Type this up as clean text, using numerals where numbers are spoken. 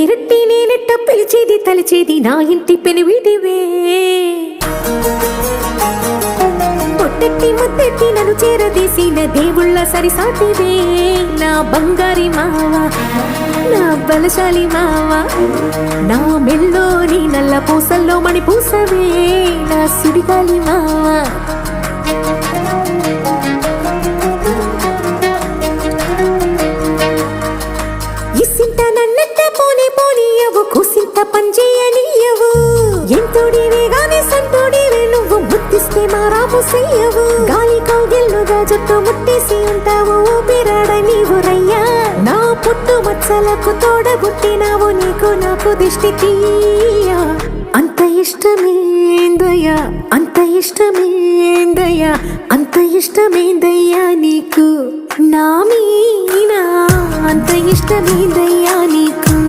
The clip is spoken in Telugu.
పేరట్టి నేనెట్ట పిలిచేది తలిచేది నా ఇంటి పెనువిటివే పొట్టెట్టి ముద్దెట్టి నన్ను చేరదీసిన దేవుళ్ళ సరిసాటివే నా బంగారి మావా నా బలశాలి మావా నా మెల్లోని నల్ల పూసల్లో మణి పూసవే నా సుడిగాలి మావా ఇసింత నన్నట్ట పోనే పోనీయవు కుసింత పంచేయనీయవు ఎంతోడివే గాని సంతోడివే నువ్వు ముద్దిస్తే మారాము చెయ్యవు గాలి కౌగిల్లుగా జుట్టు ముట్టేసి ఉంటావు ఊపిరాడ నీవు రయ్యా నా పుట్టు మచ్చలకు తోడబుట్టినావు నీకు నాకు దిష్టి తీయా అంత ఇష్టమేందయ్యా అంత ఇష్టమేందయ్యా అంత ఇష్టమేందయ్యా నీకు నా మీనా అంత ఇష్టమేందయ్యా నీకు